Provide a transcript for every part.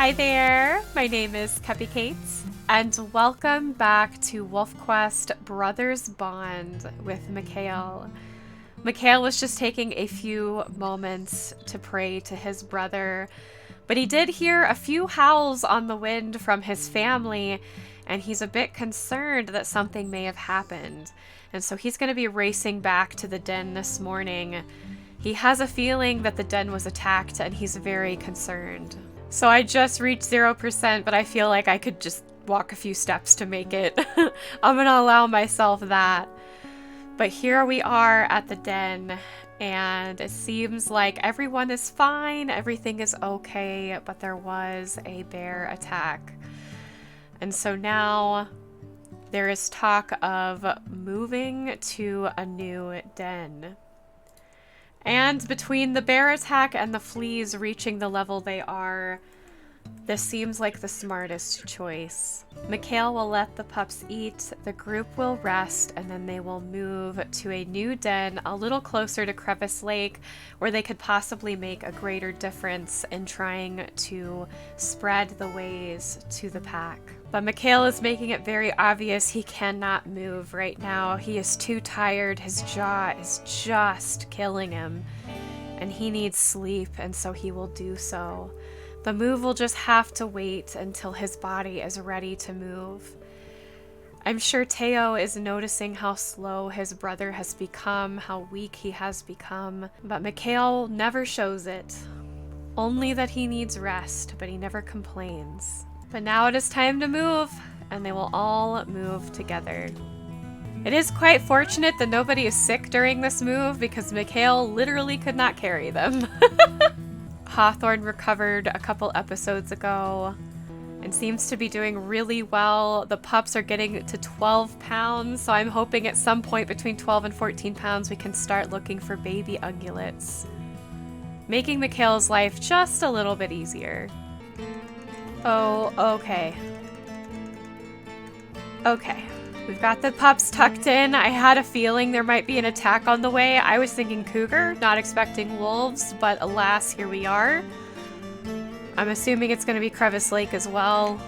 Hi there, my name is Cupicate, and welcome back to WolfQuest Brothers Bond with Mikhail. Mikhail was just taking a few moments to pray to his brother, but he did hear a few howls on the wind from his family, and he's a bit concerned that something may have happened. And so he's going to be racing back to the den this morning. He has a feeling that the den was attacked, and he's very concerned. So I just reached 0%, but I feel like I could just walk a few steps to make it. I'm gonna allow myself that. But here we are at the den, and it seems like everyone is fine, everything is okay, but there was a bear attack. And so now there is talk of moving to a new den. And between the bear attack and the fleas reaching the level they are, this seems like the smartest choice. Mikhail will let the pups eat, the group will rest, and then they will move to a new den a little closer to Crevice Lake, where they could possibly make a greater difference in trying to spread the ways to the pack. But Mikhail is making it very obvious he cannot move right now. He is too tired, his jaw is just killing him, and he needs sleep, and so he will do so. The move will just have to wait until his body is ready to move. I'm sure Teo is noticing how slow his brother has become, how weak he has become, but Mikhail never shows it. Only that he needs rest, but he never complains. But now it is time to move, and they will all move together. It is quite fortunate that nobody is sick during this move, because Mikhail literally could not carry them. Hawthorne recovered a couple episodes ago and seems to be doing really well. The pups are getting to 12 pounds, so I'm hoping at some point between 12 and 14 pounds we can start looking for baby ungulates, making Mikhail's life just a little bit easier. Oh, okay. Okay. We've got the pups tucked in. I had a feeling there might be an attack on the way. I was thinking cougar, not expecting wolves, but alas, here we are. I'm assuming it's going to be Crevice Lake as well.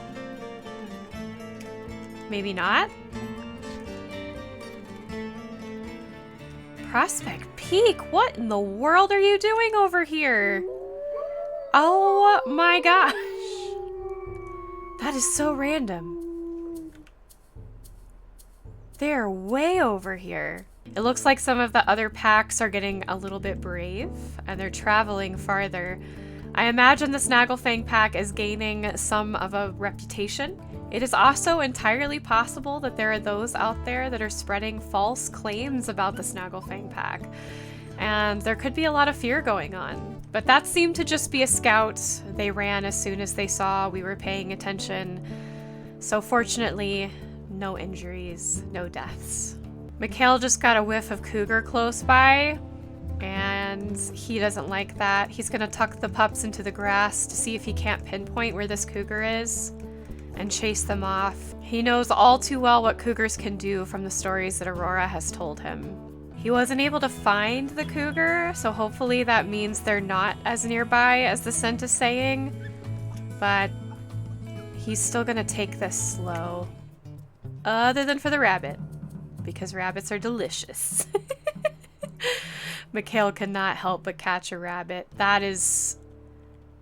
Maybe not. Prospect Peak, what in the world are you doing over here? Oh my gosh. That is so random. They're way over here. It looks like some of the other packs are getting a little bit brave, and they're traveling farther. I imagine the Snagglefang pack is gaining some of a reputation. It is also entirely possible that there are those out there that are spreading false claims about the Snagglefang pack, and there could be a lot of fear going on. But that seemed to just be a scout. They ran as soon as they saw we were paying attention. So fortunately, no injuries, no deaths. Mikhail just got a whiff of cougar close by, and he doesn't like that. He's gonna tuck the pups into the grass to see if he can't pinpoint where this cougar is and chase them off. He knows all too well what cougars can do from the stories that Aurora has told him. He wasn't able to find the cougar, so hopefully that means they're not as nearby as the scent is saying, but he's still gonna take this slow. Other than for the rabbit, because rabbits are delicious. Mikhail cannot help but catch a rabbit. That is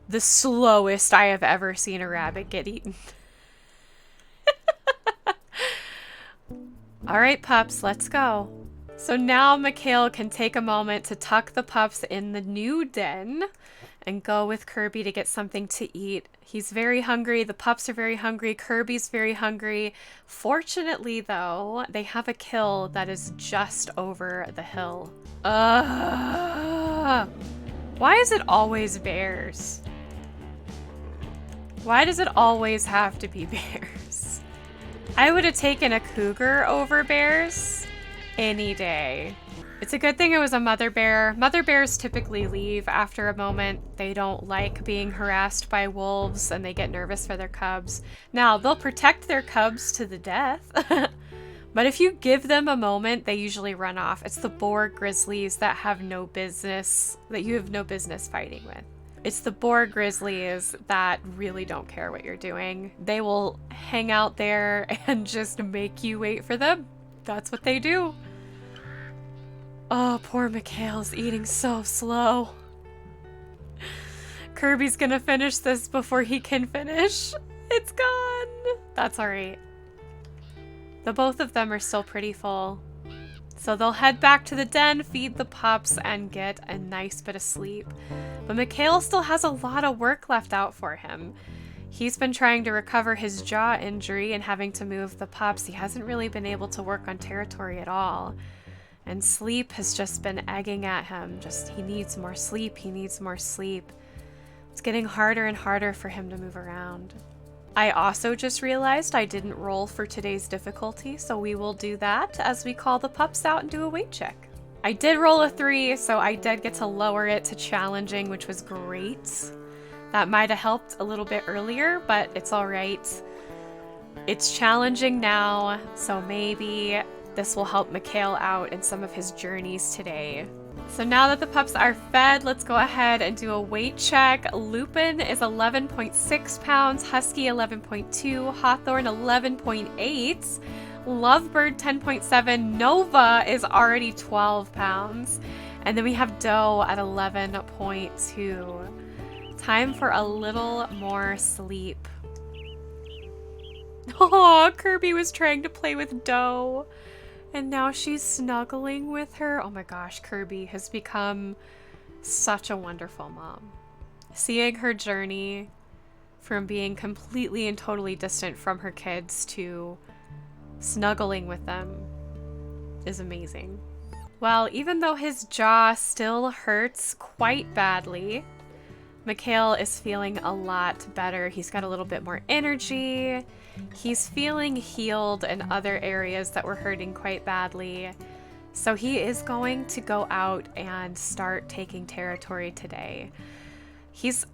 the slowest I have ever seen a rabbit get eaten. All right, pups, let's go. So now Mikhail can take a moment to tuck the pups in the new den and go with Kirby to get something to eat. He's very hungry. The pups are very hungry. Kirby's very hungry. Fortunately, though, they have a kill that is just over the hill. Why is it always bears? Why does it always have to be bears? I would have taken a cougar over bears any day. It's a good thing it was a mother bear. Mother bears typically leave after a moment. They don't like being harassed by wolves, and they get nervous for their cubs. Now, they'll protect their cubs to the death, but if you give them a moment, they usually run off. It's the boar grizzlies that have no business, that you have no business fighting with. It's the boar grizzlies that really don't care what you're doing. They will hang out there and just make you wait for them. That's what they do. Oh, poor Mikhail's eating so slow. Kirby's gonna finish this before he can finish. It's gone. That's alright. The both of them are still pretty full. So they'll head back to the den, feed the pups, and get a nice bit of sleep. But Mikhail still has a lot of work left out for him. He's been trying to recover his jaw injury and having to move the pups. He hasn't really been able to work on territory at all. And sleep has just been egging at him. He needs more sleep, he needs more sleep. It's getting harder and harder for him to move around. I also just realized I didn't roll for today's difficulty, so we will do that as we call the pups out and do a weight check. I did roll a 3, so I did get to lower it to challenging, which was great. That might have helped a little bit earlier, but it's alright. It's challenging now, so maybe this will help Mikhail out in some of his journeys today. So now that the pups are fed, let's go ahead and do a weight check. Lupin is 11.6 pounds, Husky 11.2, Hawthorne 11.8, Lovebird 10.7, Nova is already 12 pounds, and then we have Doe at 11.2. Time for a little more sleep. Oh, Kirby was trying to play with Doe. And now she's snuggling with her. Oh my gosh, Kirby has become such a wonderful mom. Seeing her journey from being completely and totally distant from her kids to snuggling with them is amazing. Well, even though his jaw still hurts quite badly, Mikhail is feeling a lot better. He's got a little bit more energy. He's feeling healed in other areas that were hurting quite badly. So he is going to go out and start taking territory today. He's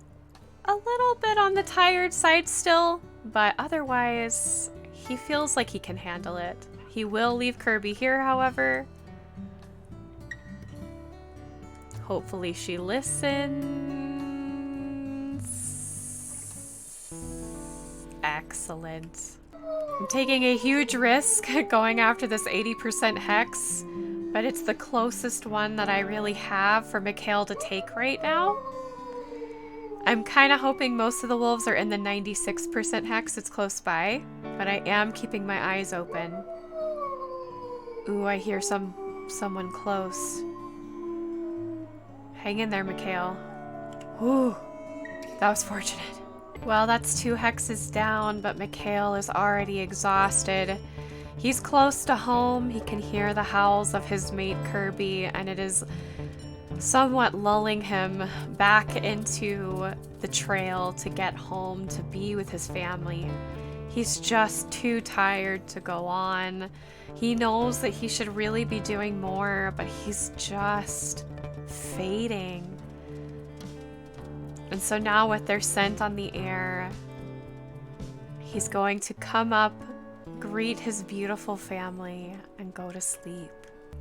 a little bit on the tired side still, but otherwise he feels like he can handle it. He will leave Kirby here, however. Hopefully she listens. Excellent. I'm taking a huge risk going after this 80% hex, but it's the closest one that I really have for Mikhail to take right now. I'm kind of hoping most of the wolves are in the 96% hex. It's close by, but I am keeping my eyes open. Ooh, I hear someone close. Hang in there, Mikhail. Ooh, that was fortunate. Well, that's 2 hexes down, but Mikhail is already exhausted. He's close to home. He can hear the howls of his mate Kirby, and it is somewhat lulling him back into the trail to get home, to be with his family. He's just too tired to go on. He knows that he should really be doing more, but he's just fading. And so now with their scent on the air, he's going to come up, greet his beautiful family, and go to sleep.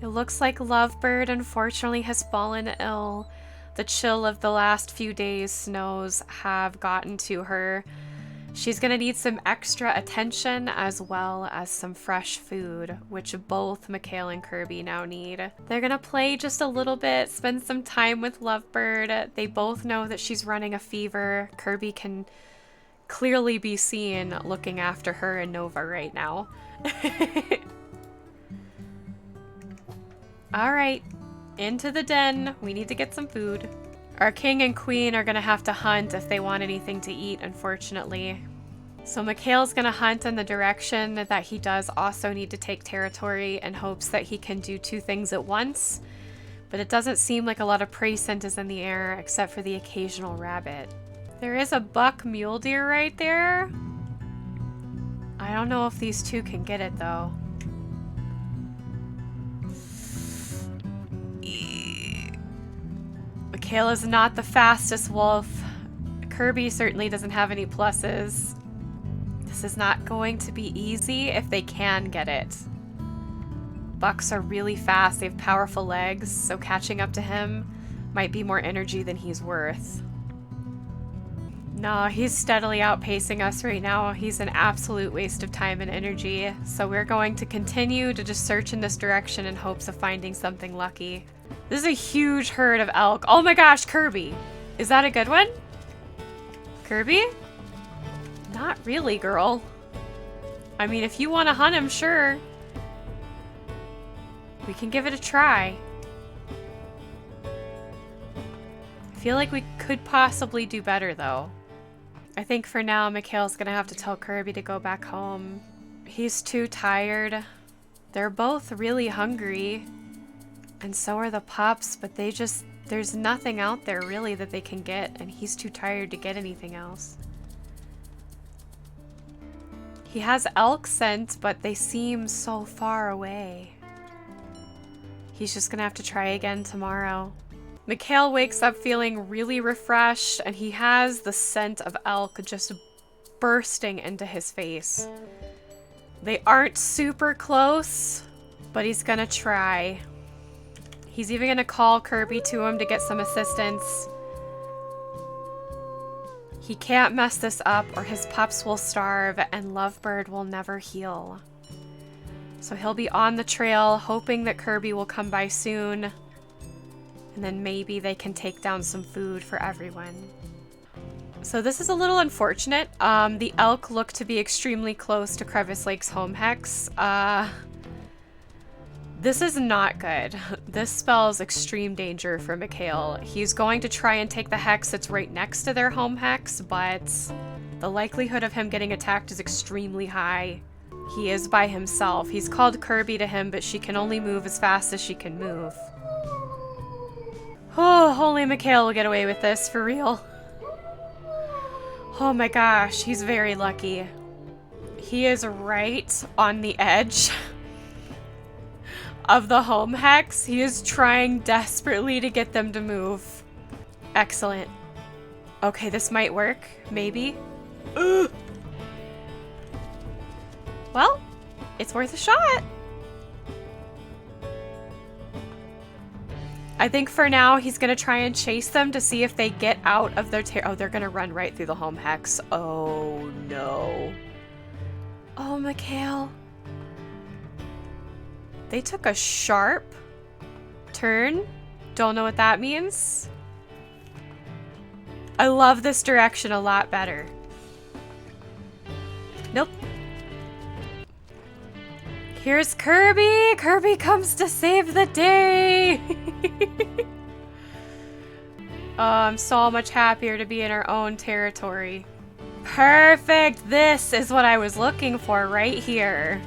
It looks like Lovebird unfortunately has fallen ill. The chill of the last few days' snows have gotten to her. She's going to need some extra attention as well as some fresh food, which both Mikhail and Kirby now need. They're going to play just a little bit, spend some time with Lovebird. They both know that she's running a fever. Kirby can clearly be seen looking after her and Nova right now. All right, into the den. We need to get some food. Our king and queen are gonna have to hunt if they want anything to eat, unfortunately. So Mikhail's gonna hunt in the direction that he does also need to take territory in hopes that he can do 2 things at once. But it doesn't seem like a lot of prey scent is in the air except for the occasional rabbit. There is a buck mule deer right there. I don't know if these 2 can get it though. Mikhail is not the fastest wolf. Kirby certainly doesn't have any pluses. This is not going to be easy if they can get it. Bucks are really fast, they have powerful legs, so catching up to him might be more energy than he's worth. No, he's steadily outpacing us right now. He's an absolute waste of time and energy. So we're going to continue to just search in this direction in hopes of finding something lucky. This is a huge herd of elk. Oh my gosh, Kirby. Is that a good one? Kirby? Not really, girl. I mean, if you want to hunt him, sure. We can give it a try. I feel like we could possibly do better, though. I think for now, Mikhail's gonna have to tell Kirby to go back home. He's too tired. They're both really hungry. And so are the pups, but there's nothing out there really that they can get, and he's too tired to get anything else. He has elk scent, but they seem so far away. He's just gonna have to try again tomorrow. Mikhail wakes up feeling really refreshed, and he has the scent of elk just bursting into his face. They aren't super close, but he's gonna try. He's even gonna call Kirby to him to get some assistance. He can't mess this up or his pups will starve and Lovebird will never heal. So he'll be on the trail hoping that Kirby will come by soon. And then maybe they can take down some food for everyone. So this is a little unfortunate. The elk look to be extremely close to Crevice Lake's home hex. This is not good. This spells extreme danger for Mikhail. He's going to try and take the hex that's right next to their home hex, but the likelihood of him getting attacked is extremely high. He is by himself. He's called Kirby to him, but she can only move as fast as she can move. Oh, only Mikhail will get away with this, for real. Oh my gosh, he's very lucky. He is right on the edge of the home hex. He is trying desperately to get them to move. Excellent. Okay, this might work, maybe. Ugh. Well, it's worth a shot. I think for now, he's gonna try and chase them to see if they get out of their oh, they're gonna run right through the home hex. Oh, no. Oh, Mikhail. They took a sharp turn. Don't know what that means. I love this direction a lot better. Nope. Here's Kirby! Kirby comes to save the day! Oh, I'm so much happier to be in our own territory. Perfect! This is what I was looking for right here.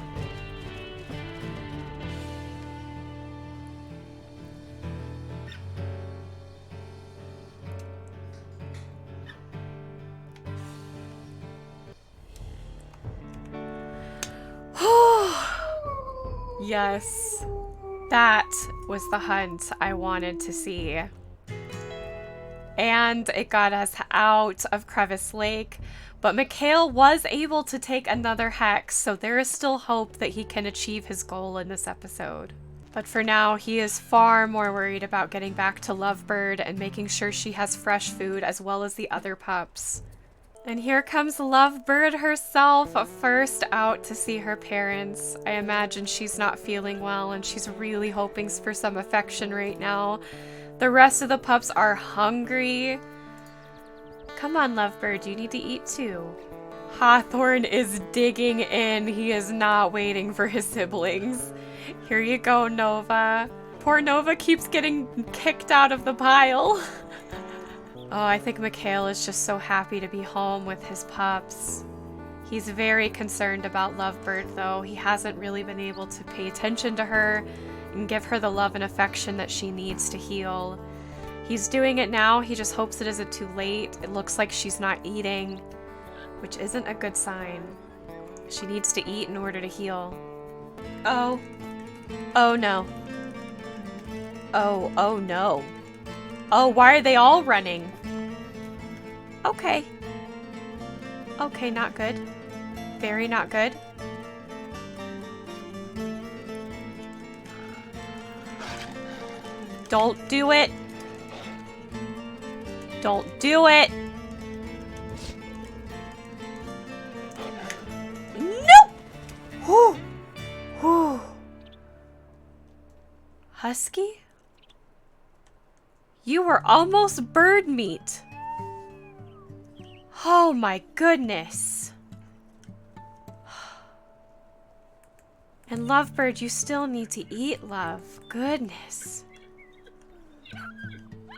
Yes, that was the hunt I wanted to see. And it got us out of Crevice Lake, but Mikhail was able to take another hex, so there is still hope that he can achieve his goal in this episode. But for now, he is far more worried about getting back to Lovebird and making sure she has fresh food as well as the other pups. And here comes Lovebird herself, first out to see her parents. I imagine she's not feeling well and she's really hoping for some affection right now. The rest of the pups are hungry. Come on, Lovebird, you need to eat too. Hawthorne is digging in. He is not waiting for his siblings. Here you go, Nova. Poor Nova keeps getting kicked out of the pile. Oh, I think Mikhail is just so happy to be home with his pups. He's very concerned about Lovebird, though. He hasn't really been able to pay attention to her and give her the love and affection that she needs to heal. He's doing it now. He just hopes it isn't too late. It looks like she's not eating, which isn't a good sign. She needs to eat in order to heal. Oh. Oh, no. Oh, oh, no. Oh, why are they all running? Okay. Okay, not good. Very not good. Don't do it. Don't do it. Husky? You were almost bird meat. Oh my goodness. And Lovebird, you still need to eat, love. Goodness.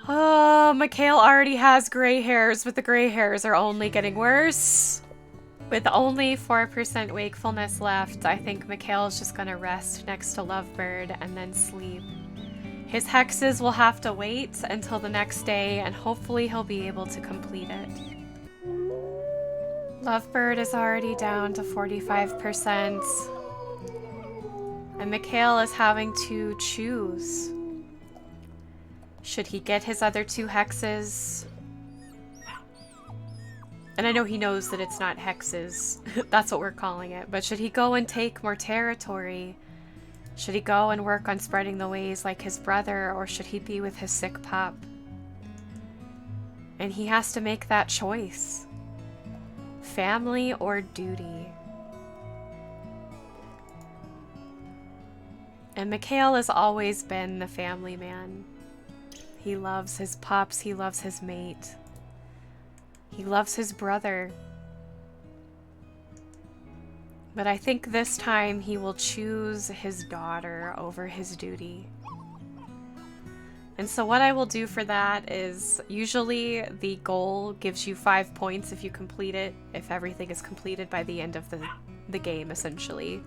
Oh, Mikhail already has gray hairs, but the gray hairs are only getting worse. With only 4% wakefulness left, I think Mikhail's just gonna rest next to Lovebird and then sleep. His hexes will have to wait until the next day, and hopefully he'll be able to complete it. Lovebird is already down to 45%. And Mikhail is having to choose. Should he get his other 2 hexes? And I know he knows that it's not hexes. That's what we're calling it. But should he go and take more territory? Should he go and work on spreading the ways like his brother? Or should he be with his sick pup? And he has to make that choice. Family or duty? And Mikhail has always been the family man. He loves his pups, he loves his mate. He loves his brother. But I think this time he will choose his daughter over his duty. And so what I will do for that is, usually the goal gives you 5 points if you complete it, if everything is completed by the end of the game, essentially.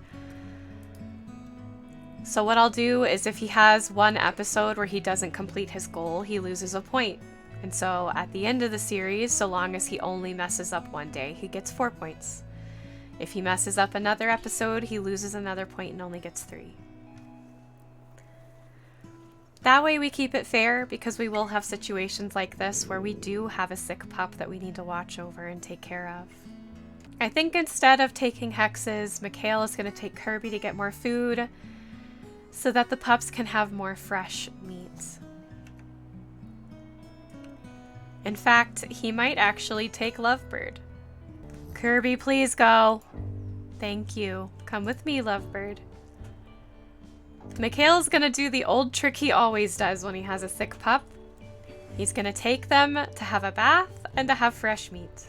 So what I'll do is if he has one episode where he doesn't complete his goal, he loses a point. And so at the end of the series, so long as he only messes up one day, he gets 4 points. If he messes up another episode, he loses another point and only gets 3. That way we keep it fair, because we will have situations like this where we do have a sick pup that we need to watch over and take care of. I think instead of taking hexes, Mikhail is going to take Kirby to get more food, so that the pups can have more fresh meat. In fact, he might actually take Lovebird. Kirby, please go. Thank you. Come with me, Lovebird. Mikhail's gonna do the old trick he always does when he has a sick pup. He's gonna take them to have a bath and to have fresh meat.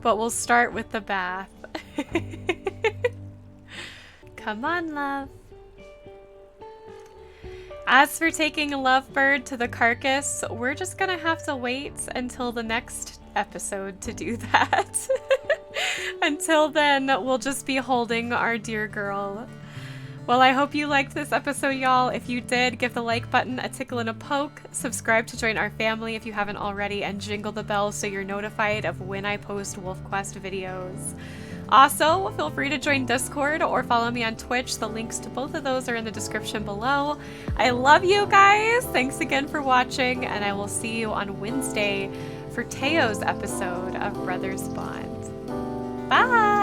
But we'll start with the bath. Come on, love. As for taking Lovebird to the carcass, we're just gonna have to wait until the next episode to do that. Until then, we'll just be holding our dear girl. Well, I hope you liked this episode, y'all. If you did, give the like button a tickle and a poke, subscribe to join our family if you haven't already, and jingle the bell so you're notified of when I post WolfQuest videos. Also, feel free to join Discord or follow me on Twitch. The links to both of those are in the description below. I love you guys. Thanks again for watching, and I will see you on Wednesday for Teo's episode of Brothers Bond. Bye!